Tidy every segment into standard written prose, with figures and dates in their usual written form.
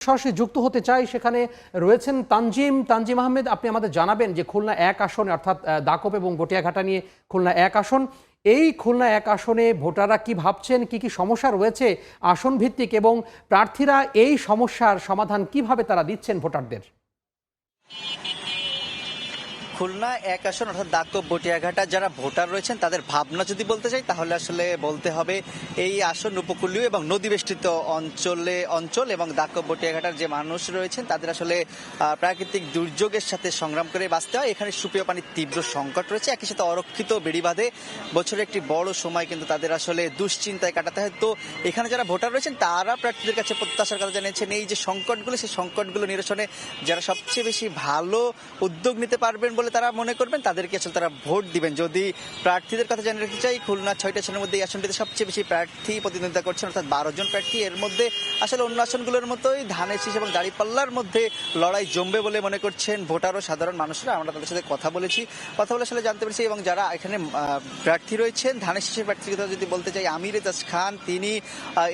সরাসরি যুক্ত হতে চাই, সেখানে রয়েছেন তানজিম আহমেদ। আপনি আমাদের জানাবেন যে খুলনা ১ আসনে, অর্থাৎ দাকপ এবং বটিয়াঘাটা নিয়ে খুলনা ১ আসন, এই খুলনা ১ আসনে ভোটাররা কি ভাবছেন, কি কি সমস্যা রয়েছে আসন ভিত্তিক, এবং প্রার্থীরা এই সমস্যার সমাধান কিভাবে তারা দিচ্ছেন ভোটারদের? খুলনা ১ আসন অর্থাৎ দাকপ বটিয়াঘাটা যারা ভোটার রয়েছেন তাদের ভাবনা যদি বলতে চাই তাহলে আসলে বলতে হবে এই আসন উপকূলীয় এবং নদীবেষ্টিত অঞ্চল এবং দাকপ বটিয়াঘাটার যে মানুষ রয়েছেন তাদের আসলে প্রাকৃতিক দুর্যোগের সাথে সংগ্রাম করে বাঁচতে হয়। এখানে সুপেয় পানির তীব্র সংকট রয়েছে, একই সাথে অরক্ষিত বেড়িবাঁধে বছরের একটি বড় সময় কিন্তু তাদের আসলে দুশ্চিন্তায় কাটাতে হয়। তো এখানে যারা ভোটার রয়েছেন তারা প্রার্থীদের কাছে প্রত্যাশার কথা জানিয়েছেন এই যে সংকটগুলো, সেই সংকটগুলো নিরসনে যারা সবচেয়ে বেশি ভালো উদ্যোগ নিতে পারবেন বলে তারা মনে করবেন তাদেরকে আসলে তারা ভোট দিবেন। যদি প্রার্থীদের কথা জানিয়ে রাখতে চাই, খুলনা ৬টি আসনের মধ্যে এই আসনটিতে সবচেয়ে বেশি প্রার্থী প্রতিদ্বন্দ্বিতা করছেন, অর্থাৎ ১২ জন প্রার্থী। এর মধ্যে আসলে অন্য আসনগুলোর মতোই ধানের শীষ এবং দাঁড়িপাল্লার মধ্যে লড়াই জমবে বলে মনে করছেন ভোটার ও সাধারণ মানুষরা। আমরা তাদের সাথে কথা বলে আসলে জানতে পেরেছি। এবং যারা এখানে প্রার্থী রয়েছেন, ধানের শীষের প্রার্থীর কথা যদি বলতে চাই, আমির এজাজ খান, তিনি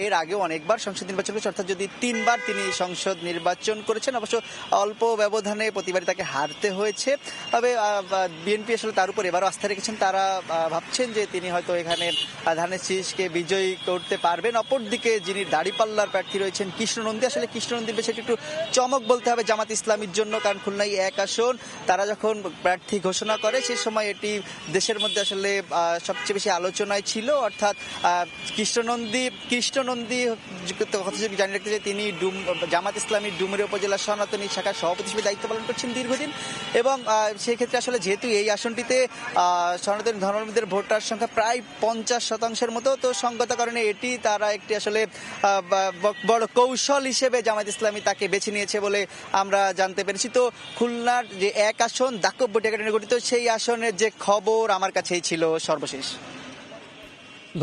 এর আগেও অনেকবার সংসদ নির্বাচন করেছেন, অর্থাৎ যদি ৩বার তিনি সংসদ নির্বাচন করেছেন। অবশ্য অল্প ব্যবধানে প্রতিবারই তাকে হারতে হয়েছে। তবে বিএনপি আসলে তার উপর এবারও আস্থা রেখেছেন। তারা ভাবছেন যে তিনি হয়তো এখানে ধানের শীষকে বিজয়ী করতে পারবেন। অপরদিকে যিনি দাঁড়িপাল্লার প্রার্থী রয়েছেন কৃষ্ণনন্দী, আসলে কৃষ্ণনন্দীর বিষয়টি একটু চমক বলতে হবে জামাত ইসলামীর জন্য, কারণ খুলনায় ১ আসন তারা যখন প্রার্থী ঘোষণা করে সেই সময় এটি দেশের মধ্যে আসলে সবচেয়ে বেশি আলোচনায় ছিল। অর্থাৎ কৃষ্ণনন্দী কথা যদি জানিয়ে রাখতে চাই, তিনি জামাত ইসলামীর ডুমুরিয়া উপজেলা সনাতনী শাখার সভাপতি হিসেবে দায়িত্ব পালন করছেন দীর্ঘদিন। এবং সেই ক্ষেত্রে আসলে যেহেতু এই আসনটিতে সনাতনী ধর্মাবলম্বীদের ভোটার সংখ্যা প্রায় ৫০% মতো, তো সঙ্গত কারণে এটি তারা একটি আসলে বড় কৌশল হিসেবে জামায়াত ইসলামী তাকে বেছে নিয়েছে বলে আমরা জানতে পেরেছি। তো খুলনার যে ১ আসন দাকপ বটিয়াঘাটা নিয়ে গঠিত, সেই আসনের যে খবর আমার কাছেই ছিল সর্বশেষ।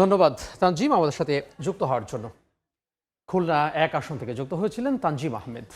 ধন্যবাদ তানজিম আমাদের সাথে যুক্ত হওয়ার জন্য। খুলনা ১ আসন থেকে যুক্ত হয়েছিলেন তানজিম আহমেদ।